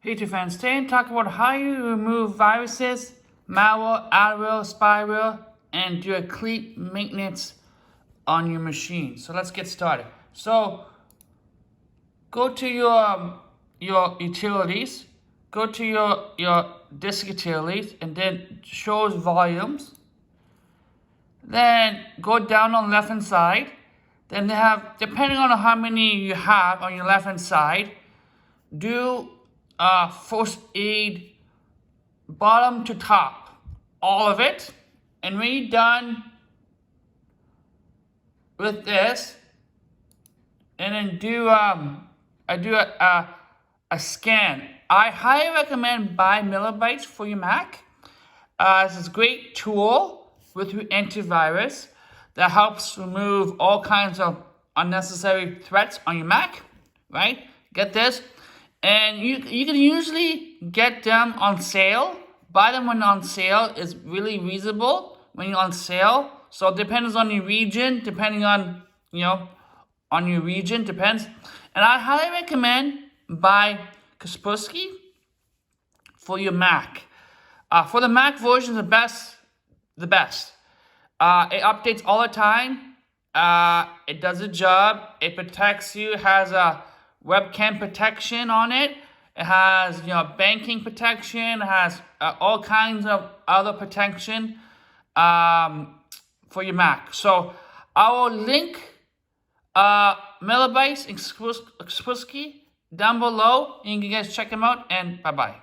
Hey fans, today I'm talking about how you remove viruses, malware, adware, spyware, and do a complete maintenance on your machine. So let's get started. So go to your utilities, go to your disk utilities, and then shows volumes. Then go down on the left hand side. Then they have, depending on how many you have on your left hand side, do first aid bottom to top, all of it. And when you're done with this, and then do a scan. I highly recommend buy Millibytes for your Mac. It's a great tool with your antivirus that helps remove all kinds of unnecessary threats on your Mac, right? Get this. And you can usually get them on sale. Buy them when on sale is really reasonable when you're on sale. So it depends on your region, depending on, on your region, depends. And I highly recommend buy Kaspersky for your Mac. For the Mac version, the best. It updates all the time. It does a job. It protects you. It has a webcam protection on it. It has, banking protection. It has all kinds of other protection for your Mac. So I will link Millibytes and Kaspersky down below, and you can guys check them out. And bye bye.